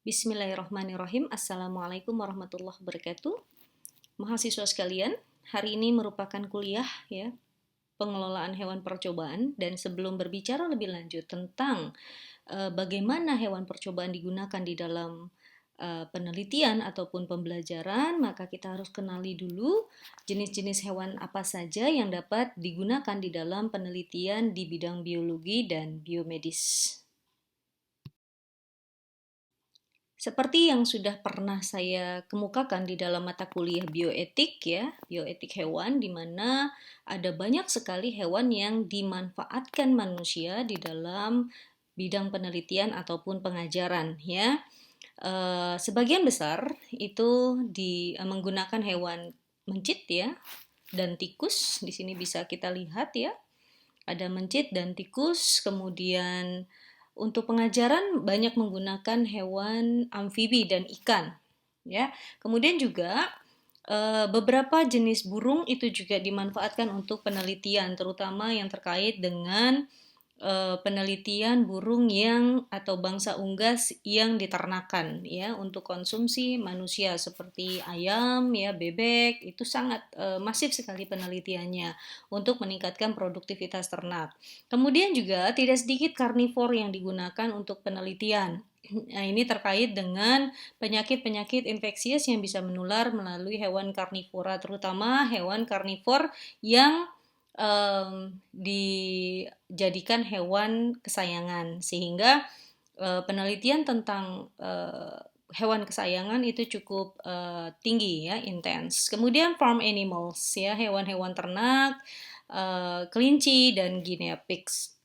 Bismillahirrahmanirrahim. Assalamualaikum warahmatullahi wabarakatuh. Mahasiswa sekalian, hari ini merupakan kuliah ya, pengelolaan hewan percobaan, dan sebelum berbicara lebih lanjut tentang bagaimana hewan percobaan digunakan di dalam penelitian ataupun pembelajaran, maka kita harus kenali dulu jenis-jenis hewan apa saja yang dapat digunakan di dalam penelitian di bidang biologi dan biomedis. Seperti yang sudah pernah saya kemukakan di dalam mata kuliah bioetik ya, bioetik hewan, di mana ada banyak sekali hewan yang dimanfaatkan manusia di dalam bidang penelitian ataupun pengajaran ya. Sebagian besar itu menggunakan hewan mencit ya dan tikus. Di sini bisa kita lihat ya, ada mencit dan tikus. Kemudian untuk pengajaran banyak menggunakan hewan amfibi dan ikan ya. Kemudian juga beberapa jenis burung itu juga dimanfaatkan untuk penelitian, terutama yang terkait dengan penelitian burung yang atau bangsa unggas yang diternakan ya untuk konsumsi manusia seperti ayam ya, bebek, itu sangat masif sekali penelitiannya untuk meningkatkan produktivitas ternak. Kemudian juga tidak sedikit karnivor yang digunakan untuk penelitian. Nah, ini terkait dengan penyakit-penyakit infeksius yang bisa menular melalui hewan karnivora, terutama hewan karnivor yang dijadikan hewan kesayangan, sehingga penelitian tentang hewan kesayangan itu cukup tinggi ya, intens. Kemudian farm animals ya, hewan-hewan ternak, kelinci dan guinea pigs.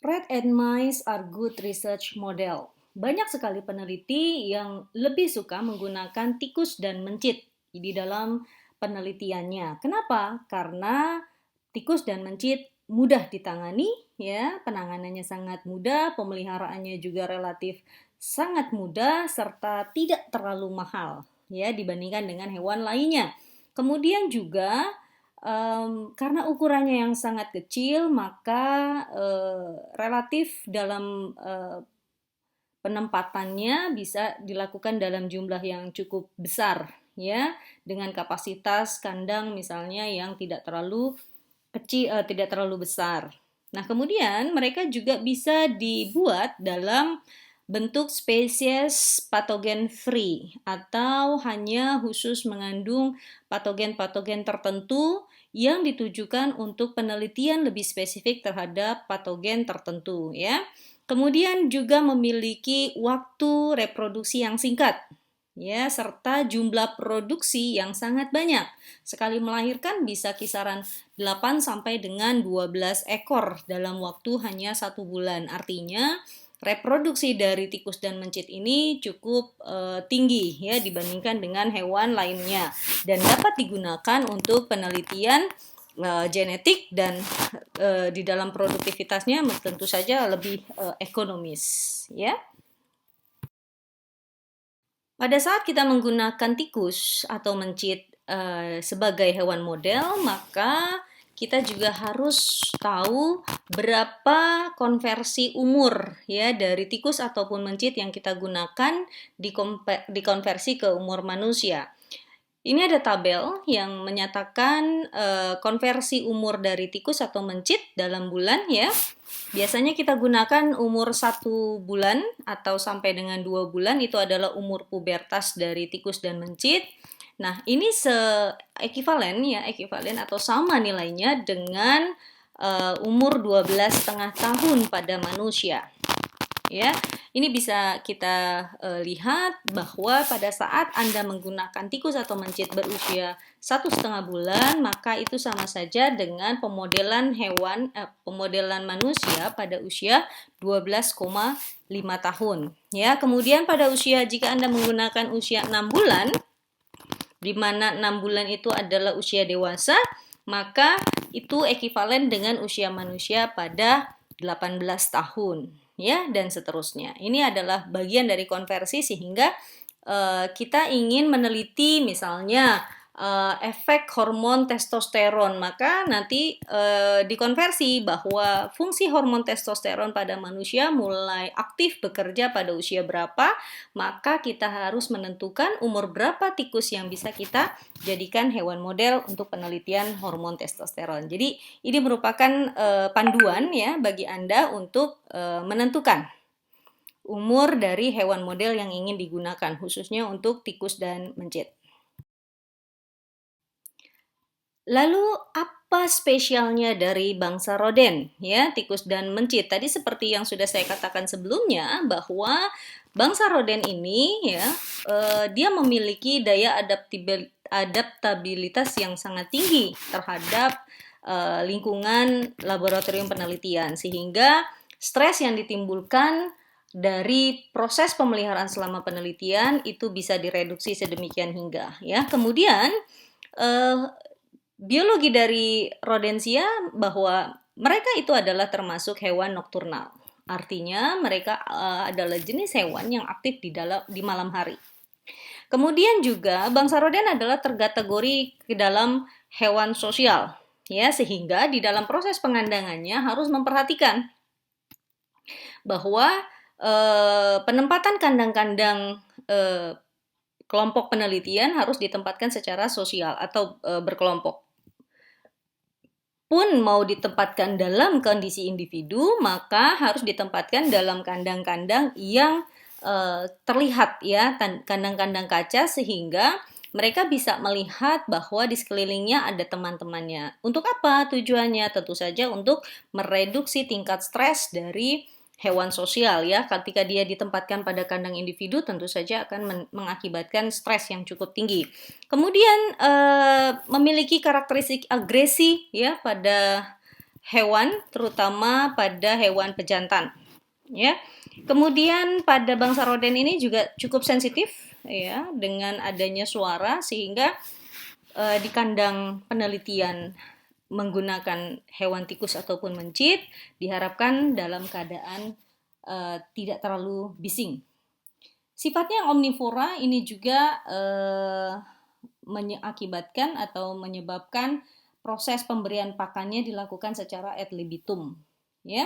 Rat and mice are good research model. Banyak sekali peneliti yang lebih suka menggunakan tikus dan mencit di dalam penelitiannya. Kenapa? Karena tikus dan mencit mudah ditangani, ya, penanganannya sangat mudah, pemeliharaannya juga relatif sangat mudah serta tidak terlalu mahal, ya, dibandingkan dengan hewan lainnya. Kemudian juga karena ukurannya yang sangat kecil, maka relatif dalam penempatannya bisa dilakukan dalam jumlah yang cukup besar, ya, dengan kapasitas kandang misalnya yang tidak terlalu kecil, tidak terlalu besar. Nah, kemudian mereka juga bisa dibuat dalam bentuk spesies patogen free atau hanya khusus mengandung patogen-patogen tertentu yang ditujukan untuk penelitian lebih spesifik terhadap patogen tertentu ya. Kemudian juga memiliki waktu reproduksi yang singkat ya, serta jumlah produksi yang sangat banyak. Sekali melahirkan bisa kisaran 8 sampai dengan 12 ekor dalam waktu hanya 1 bulan. Artinya reproduksi dari tikus dan mencit ini cukup tinggi ya dibandingkan dengan hewan lainnya, dan dapat digunakan untuk penelitian genetik dan di dalam produktivitasnya tentu saja lebih ekonomis ya. Pada saat kita menggunakan tikus atau mencit sebagai hewan model, maka kita juga harus tahu berapa konversi umur ya dari tikus ataupun mencit yang kita gunakan dikonversi ke umur manusia. Ini ada tabel yang menyatakan konversi umur dari tikus atau mencit dalam bulan ya. Biasanya kita gunakan umur 1 bulan atau sampai dengan 2 bulan, itu adalah umur pubertas dari tikus dan mencit. Nah, ini ekivalen atau sama nilainya dengan umur 12,5 tahun pada manusia. Ya, ini bisa kita lihat bahwa pada saat Anda menggunakan tikus atau mencit berusia 1,5 bulan, maka itu sama saja dengan pemodelan manusia pada usia 12,5 tahun. Ya, kemudian pada usia, jika Anda menggunakan usia 6 bulan, di mana 6 bulan itu adalah usia dewasa, maka itu ekivalen dengan usia manusia pada 18 tahun, ya, dan seterusnya. Ini adalah bagian dari konversi, sehingga kita ingin meneliti misalnya efek hormon testosteron. Maka nanti dikonversi bahwa fungsi hormon testosteron pada manusia mulai aktif bekerja pada usia berapa, maka kita harus menentukan umur berapa tikus yang bisa kita jadikan hewan model untuk penelitian hormon testosteron. Jadi ini merupakan panduan ya bagi Anda untuk menentukan umur dari hewan model yang ingin digunakan, khususnya untuk tikus dan mencit. Lalu apa spesialnya dari bangsa roden ya, tikus dan mencit? Tadi seperti yang sudah saya katakan sebelumnya bahwa bangsa roden ini ya dia memiliki daya adaptabilitas yang sangat tinggi terhadap lingkungan laboratorium penelitian, sehingga stres yang ditimbulkan dari proses pemeliharaan selama penelitian itu bisa direduksi sedemikian hingga ya. Kemudian biologi dari rodensia bahwa mereka itu adalah termasuk hewan nokturnal. Artinya mereka adalah jenis hewan yang aktif di malam hari. Kemudian juga bangsa roden adalah terkategori ke dalam hewan sosial, ya, sehingga di dalam proses pengandangannya harus memperhatikan bahwa penempatan kandang-kandang kelompok penelitian harus ditempatkan secara sosial atau berkelompok. Pun mau ditempatkan dalam kondisi individu, maka harus ditempatkan dalam kandang-kandang yang terlihat ya, kandang-kandang kaca, sehingga mereka bisa melihat bahwa di sekelilingnya ada teman-temannya. Untuk apa tujuannya? Tentu saja untuk mereduksi tingkat stres dari hewan sosial ya. Ketika dia ditempatkan pada kandang individu, tentu saja akan mengakibatkan stres yang cukup tinggi. Kemudian memiliki karakteristik agresi ya pada hewan, terutama pada hewan pejantan ya. Kemudian pada bangsa roden ini juga cukup sensitif ya dengan adanya suara, sehingga di kandang penelitian menggunakan hewan tikus ataupun mencit diharapkan dalam keadaan tidak terlalu bising. Sifatnya yang omnivora ini juga mengakibatkan atau menyebabkan proses pemberian pakannya dilakukan secara ad libitum, ya.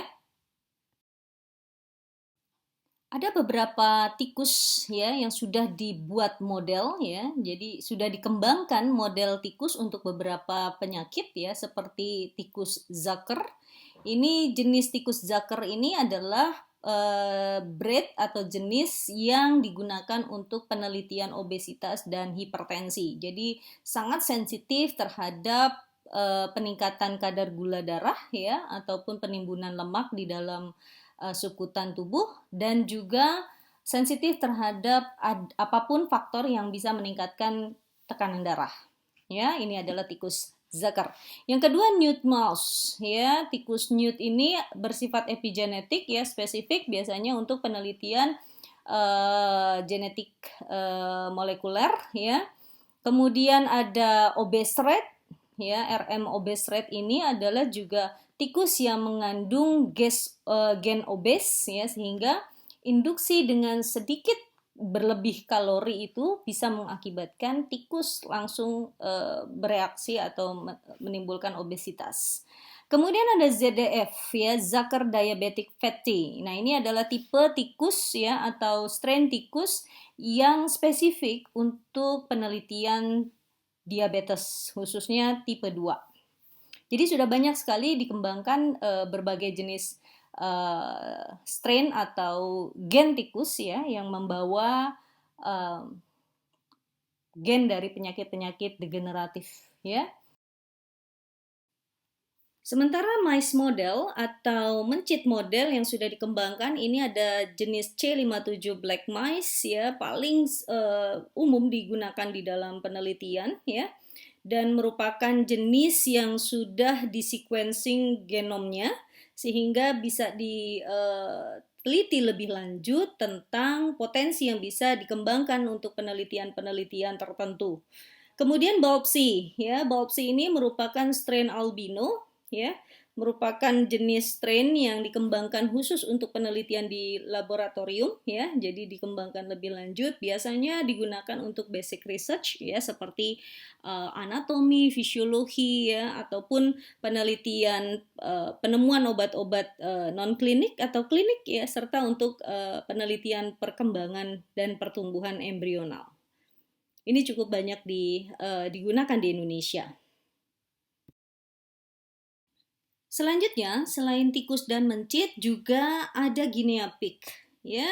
Ada beberapa tikus ya yang sudah dibuat model ya, jadi sudah dikembangkan model tikus untuk beberapa penyakit ya, seperti tikus Zucker. Ini jenis tikus Zucker ini adalah breed atau jenis yang digunakan untuk penelitian obesitas dan hipertensi. Jadi sangat sensitif terhadap peningkatan kadar gula darah ya, ataupun penimbunan lemak di dalam subkutan tubuh, dan juga sensitif terhadap apapun faktor yang bisa meningkatkan tekanan darah. Ya, ini adalah tikus Zucker. Yang kedua, Newt mouse. Ya, tikus Newt ini bersifat epigenetik ya, spesifik biasanya untuk penelitian genetik molekuler ya. Kemudian ada obese rat ya, RM obese rat ini adalah juga tikus yang mengandung gen obes ya, sehingga induksi dengan sedikit berlebih kalori itu bisa mengakibatkan tikus langsung bereaksi atau menimbulkan obesitas. Kemudian ada ZDF ya, Zucker Diabetic Fatty. Nah, ini adalah tipe tikus ya atau strain tikus yang spesifik untuk penelitian diabetes, khususnya tipe 2. Jadi sudah banyak sekali dikembangkan berbagai jenis strain atau gen tikus ya yang membawa gen dari penyakit-penyakit degeneratif ya. Sementara mice model atau mencit model yang sudah dikembangkan ini ada jenis C57 black mice ya, paling umum digunakan di dalam penelitian ya, dan merupakan jenis yang sudah di sequencing genomnya sehingga bisa diteliti lebih lanjut tentang potensi yang bisa dikembangkan untuk penelitian-penelitian tertentu. Kemudian Baopsi ya, Baopsi ini merupakan strain albino ya, merupakan jenis strain yang dikembangkan khusus untuk penelitian di laboratorium ya. Jadi dikembangkan lebih lanjut, biasanya digunakan untuk basic research ya, seperti anatomi, fisiologi ya, ataupun penelitian penemuan obat-obat non klinik atau klinik ya, serta untuk penelitian perkembangan dan pertumbuhan embrional. Ini cukup banyak digunakan di Indonesia. Selanjutnya, selain tikus dan mencit, juga ada guinea pig. Ya,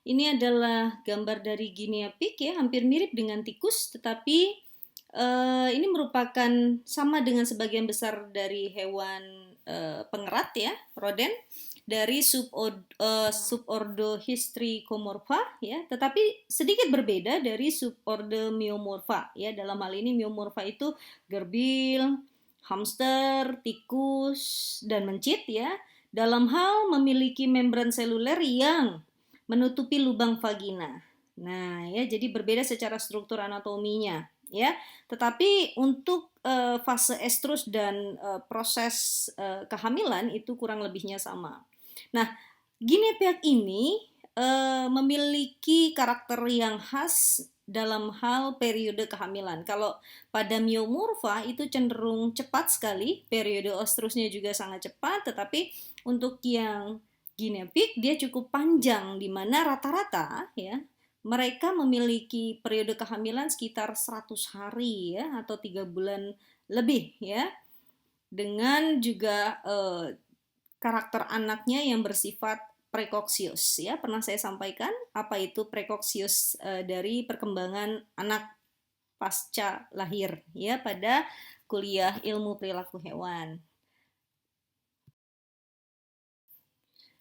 ini adalah gambar dari guinea pig ya, hampir mirip dengan tikus, tetapi ini merupakan sama dengan sebagian besar dari hewan pengerat ya, rodent, dari subordo Hystricomorpha ya, tetapi sedikit berbeda dari subordo Myomorpha ya. Dalam hal ini Myomorpha itu gerbil, hamster, tikus, dan mencit ya, dalam hal memiliki membran seluler yang menutupi lubang vagina. Nah, ya, jadi berbeda secara struktur anatominya ya. Tetapi untuk fase estrus dan proses kehamilan itu kurang lebihnya sama. Nah, guinea pig ini memiliki karakter yang khas dalam hal periode kehamilan. Kalau pada Myomorpha itu cenderung cepat sekali, periode ostrusnya juga sangat cepat, tetapi untuk yang guinea pig dia cukup panjang, di mana rata-rata ya mereka memiliki periode kehamilan sekitar 100 hari ya, atau 3 bulan lebih ya, dengan juga karakter anaknya yang bersifat prekoksius ya. Pernah saya sampaikan apa itu prekoksius dari perkembangan anak pasca lahir ya pada kuliah ilmu perilaku hewan.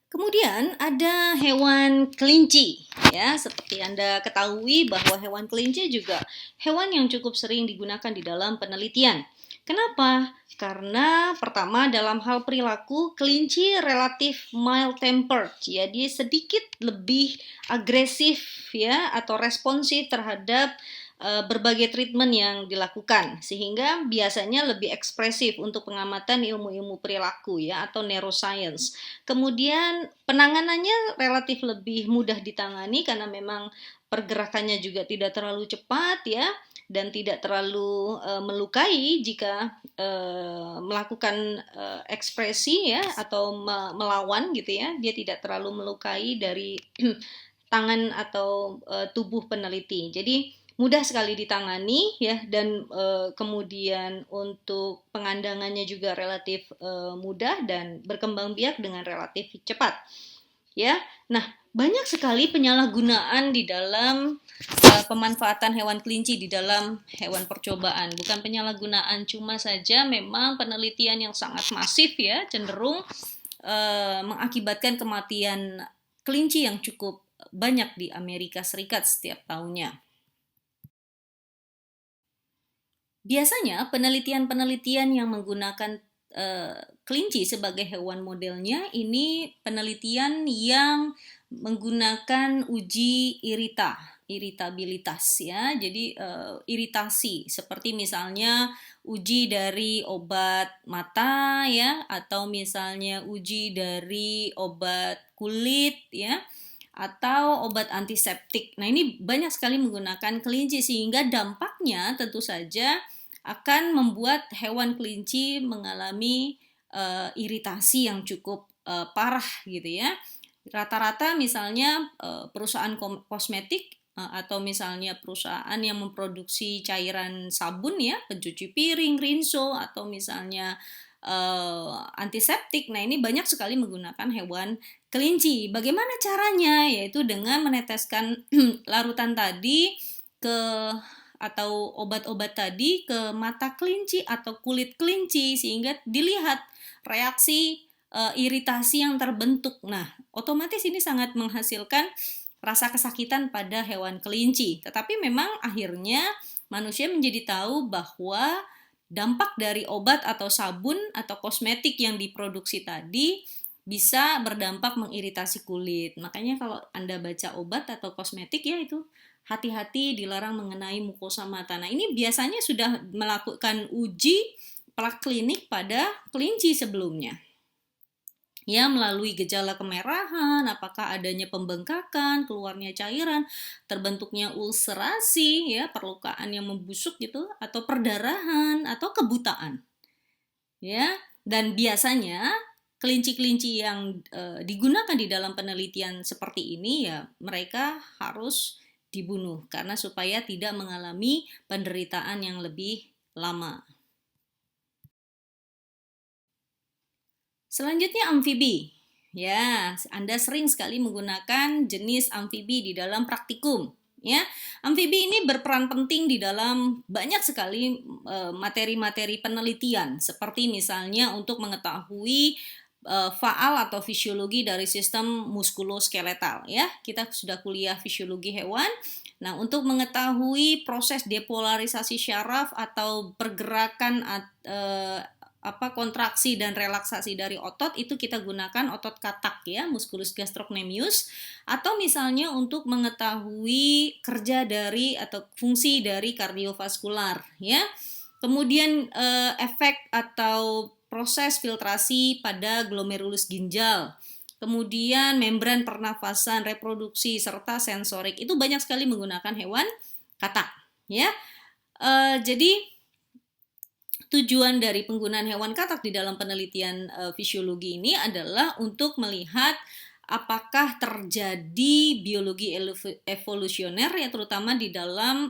Kemudian ada hewan kelinci ya, seperti Anda ketahui bahwa hewan kelinci juga hewan yang cukup sering digunakan di dalam penelitian. Kenapa? Karena pertama dalam hal perilaku kelinci relatif mild tempered ya, dia sedikit lebih agresif ya atau responsif terhadap berbagai treatment yang dilakukan, sehingga biasanya lebih ekspresif untuk pengamatan ilmu-ilmu perilaku ya atau neuroscience. Kemudian penanganannya relatif lebih mudah ditangani karena memang pergerakannya juga tidak terlalu cepat ya, dan tidak terlalu melukai jika melakukan ekspresi ya atau melawan gitu ya. Dia tidak terlalu melukai dari tangan atau tubuh peneliti. Jadi mudah sekali ditangani ya, dan kemudian untuk pengandangannya juga relatif mudah dan berkembang biak dengan relatif cepat ya. Nah, banyak sekali penyalahgunaan di dalam pemanfaatan hewan kelinci di dalam hewan percobaan. Bukan penyalahgunaan cuma saja, memang penelitian yang sangat masif ya, cenderung mengakibatkan kematian kelinci yang cukup banyak di Amerika Serikat setiap tahunnya. Biasanya penelitian-penelitian yang menggunakan kelinci sebagai hewan modelnya ini penelitian yang menggunakan uji iritabilitas ya. Jadi iritasi seperti misalnya uji dari obat mata ya, atau misalnya uji dari obat kulit ya, atau obat antiseptik. Nah, ini banyak sekali menggunakan kelinci, sehingga dampaknya tentu saja akan membuat hewan kelinci mengalami iritasi yang cukup parah gitu ya. Rata-rata misalnya perusahaan kosmetik atau misalnya perusahaan yang memproduksi cairan sabun ya, pencuci piring, rinso, atau misalnya antiseptik. Nah, ini banyak sekali menggunakan hewan kelinci. Bagaimana caranya? Yaitu dengan meneteskan larutan tadi atau obat-obat tadi ke mata kelinci atau kulit kelinci, sehingga dilihat reaksi iritasi yang terbentuk. Nah, otomatis ini sangat menghasilkan rasa kesakitan pada hewan kelinci. Tetapi memang akhirnya manusia menjadi tahu bahwa dampak dari obat atau sabun atau kosmetik yang diproduksi tadi bisa berdampak mengiritasi kulit. Makanya kalau Anda baca obat atau kosmetik ya, itu hati-hati, dilarang mengenai mukosa mata. Nah, ini biasanya sudah melakukan uji praklinik pada kelinci sebelumnya. ya, melalui gejala kemerahan, apakah adanya pembengkakan, keluarnya cairan, terbentuknya ulserasi, ya, perlukaan yang membusuk gitu, atau perdarahan, atau kebutaan, ya. Dan biasanya kelinci-kelinci yang digunakan di dalam penelitian seperti ini, ya, mereka harus dibunuh karena supaya tidak mengalami penderitaan yang lebih lama. Selanjutnya amfibi. Ya, Anda sering sekali menggunakan jenis amfibi di dalam praktikum. Ya, amfibi ini berperan penting di dalam banyak sekali materi-materi penelitian, seperti misalnya untuk mengetahui faal atau fisiologi dari sistem muskuloskeletal. Ya, kita sudah kuliah fisiologi hewan. Nah, untuk mengetahui proses depolarisasi syaraf atau pergerakan kontraksi dan relaksasi dari otot, itu kita gunakan otot katak, ya, musculus gastrocnemius, atau misalnya untuk mengetahui kerja dari atau fungsi dari kardiovaskular, ya. Kemudian efek atau proses filtrasi pada glomerulus ginjal. Kemudian membran pernafasan, reproduksi serta sensorik, itu banyak sekali menggunakan hewan katak, ya. Jadi tujuan dari penggunaan hewan katak di dalam penelitian fisiologi ini adalah untuk melihat apakah terjadi biologi evolusioner, ya, terutama di dalam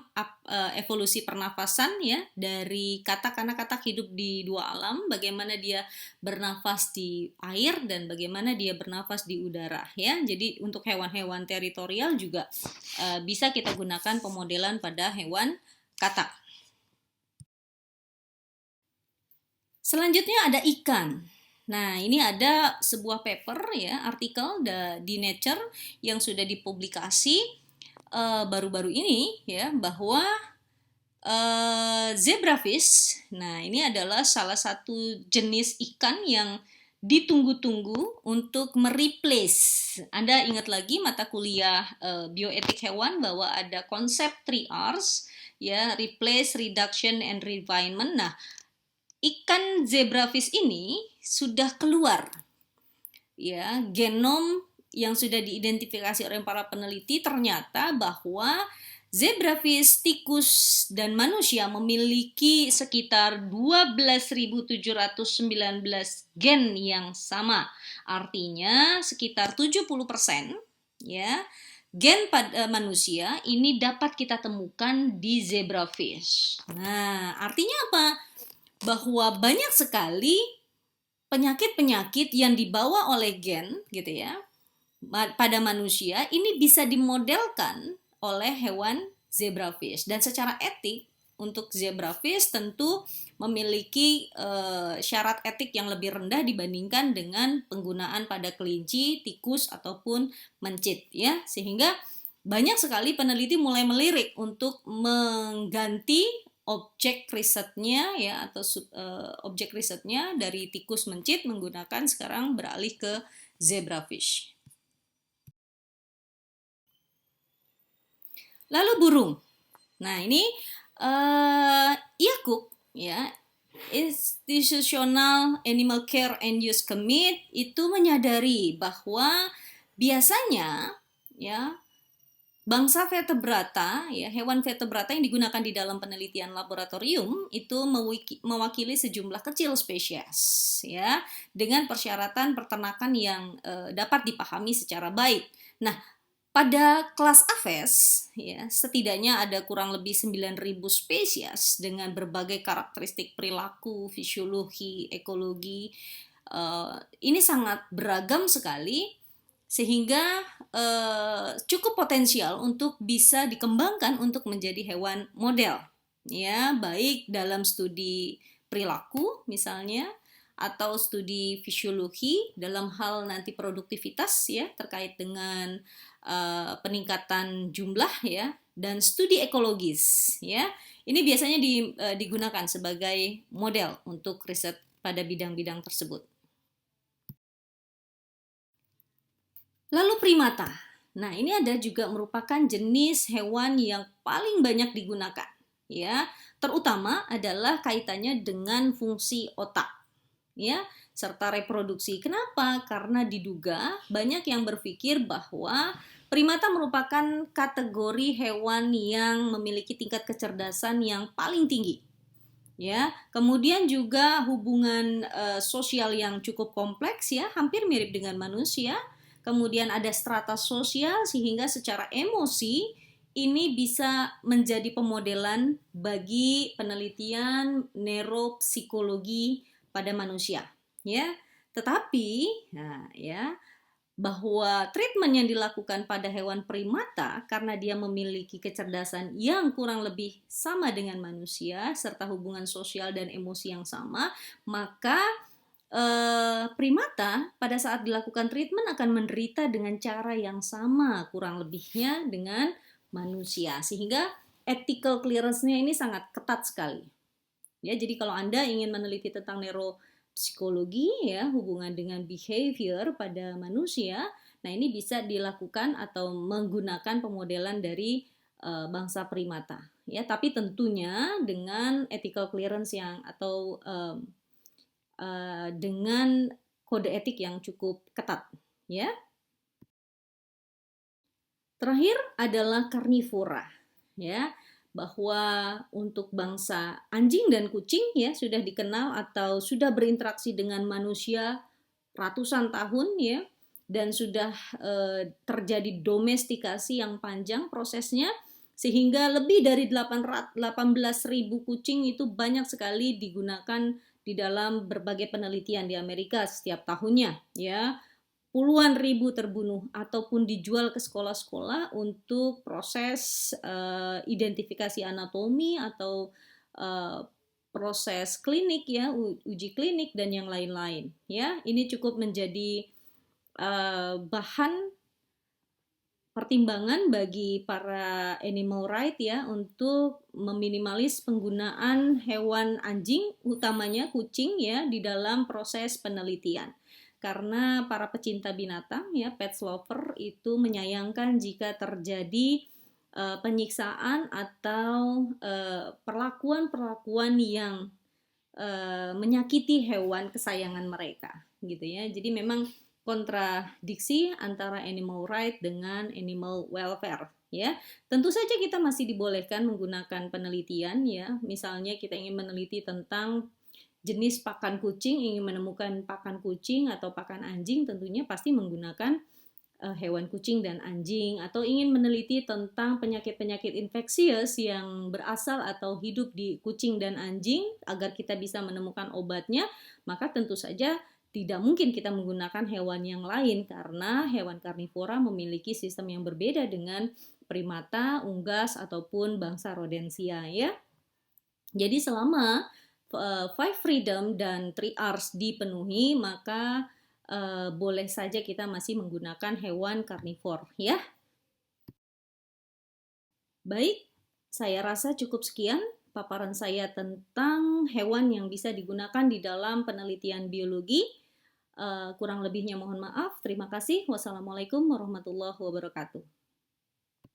evolusi pernafasan, ya, dari katak, karena katak hidup di dua alam, bagaimana dia bernafas di air dan bagaimana dia bernafas di udara, ya. Jadi untuk hewan-hewan teritorial juga bisa kita gunakan pemodelan pada hewan katak. Selanjutnya ada ikan. Nah, ini ada sebuah paper, ya, artikel di Nature yang sudah dipublikasi baru-baru ini, ya, bahwa zebrafish. Nah, ini adalah salah satu jenis ikan yang ditunggu-tunggu untuk mereplace. Anda ingat lagi mata kuliah bioetik hewan bahwa ada konsep 3Rs, ya, replace, reduction, and refinement. Nah, ikan zebrafish ini sudah keluar, ya, genom yang sudah diidentifikasi oleh para peneliti. Ternyata bahwa zebrafish, tikus, dan manusia memiliki sekitar 12.719 gen yang sama. Artinya sekitar 70%, ya, gen pada manusia ini dapat kita temukan di zebrafish. Nah, artinya apa? Bahwa banyak sekali penyakit-penyakit yang dibawa oleh gen, gitu ya, pada manusia ini bisa dimodelkan oleh hewan zebrafish. Dan secara etik untuk zebrafish tentu memiliki syarat etik yang lebih rendah dibandingkan dengan penggunaan pada kelinci, tikus, ataupun mencit, ya. Sehingga banyak sekali peneliti mulai melirik untuk mengganti objek risetnya, ya, atau objek risetnya dari tikus mencit menggunakan sekarang beralih ke zebrafish. Lalu burung. Nah, ini IACUC, ya, Institutional Animal Care and Use Committee, itu menyadari bahwa biasanya, ya, bangsa vertebrata, ya, hewan vertebrata yang digunakan di dalam penelitian laboratorium itu mewakili sejumlah kecil spesies, ya, dengan persyaratan peternakan yang dapat dipahami secara baik. Nah, pada kelas Aves, ya, setidaknya ada kurang lebih 9.000 spesies dengan berbagai karakteristik perilaku, fisiologi, ekologi. Ini sangat beragam sekali, sehingga cukup potensial untuk bisa dikembangkan untuk menjadi hewan model, ya, baik dalam studi perilaku misalnya, atau studi fisiologi dalam hal nanti produktivitas, ya, terkait dengan peningkatan jumlah, ya, dan studi ekologis, ya. Ini biasanya digunakan sebagai model untuk riset pada bidang-bidang tersebut. Lalu primata. Nah, ini ada juga merupakan jenis hewan yang paling banyak digunakan, ya. Terutama adalah kaitannya dengan fungsi otak, ya, serta reproduksi. Kenapa? Karena diduga banyak yang berpikir bahwa primata merupakan kategori hewan yang memiliki tingkat kecerdasan yang paling tinggi. Ya, kemudian juga hubungan sosial yang cukup kompleks ya, hampir mirip dengan manusia. Kemudian ada strata sosial sehingga secara emosi ini bisa menjadi pemodelan bagi penelitian neuropsikologi pada manusia, ya. Tetapi, nah ya, bahwa treatment yang dilakukan pada hewan primata karena dia memiliki kecerdasan yang kurang lebih sama dengan manusia serta hubungan sosial dan emosi yang sama, maka primata pada saat dilakukan treatment akan menderita dengan cara yang sama kurang lebihnya dengan manusia, sehingga ethical clearance-nya ini sangat ketat sekali. Ya, jadi kalau Anda ingin meneliti tentang neuropsikologi ya, hubungan dengan behavior pada manusia, nah ini bisa dilakukan atau menggunakan pemodelan dari bangsa primata. Ya, tapi tentunya dengan ethical clearance yang atau dengan kode etik yang cukup ketat, ya. Terakhir adalah karnivora, ya, bahwa untuk bangsa anjing dan kucing ya sudah dikenal atau sudah berinteraksi dengan manusia ratusan tahun ya, dan sudah terjadi domestikasi yang panjang prosesnya sehingga lebih dari 18.000 kucing itu banyak sekali digunakan di dalam berbagai penelitian di Amerika setiap tahunnya ya. Puluhan ribu terbunuh ataupun dijual ke sekolah-sekolah untuk proses identifikasi anatomi atau proses klinik ya, uji klinik dan yang lain-lain ya. Ini cukup menjadi bahan pertimbangan bagi para animal right ya untuk meminimalis penggunaan hewan anjing, utamanya kucing ya, di dalam proses penelitian. Karena para pecinta binatang ya, pet lover itu menyayangkan jika terjadi penyiksaan atau perlakuan-perlakuan yang menyakiti hewan kesayangan mereka gitu ya. Jadi memang kontradiksi antara animal right dengan animal welfare ya. Tentu saja kita masih dibolehkan menggunakan penelitian ya. Misalnya kita ingin meneliti tentang jenis pakan kucing, ingin menemukan pakan kucing atau pakan anjing, tentunya pasti menggunakan hewan kucing dan anjing, atau ingin meneliti tentang penyakit-penyakit infeksius yang berasal atau hidup di kucing dan anjing agar kita bisa menemukan obatnya, maka tentu saja tidak mungkin kita menggunakan hewan yang lain karena hewan karnivora memiliki sistem yang berbeda dengan primata, unggas ataupun bangsa rodensia ya. Jadi selama 5 freedom dan 3 R's dipenuhi, maka boleh saja kita masih menggunakan hewan karnivor ya. Baik, saya rasa cukup sekian paparan saya tentang hewan yang bisa digunakan di dalam penelitian biologi. Kurang lebihnya mohon maaf. Terima kasih. Wassalamualaikum warahmatullahi wabarakatuh.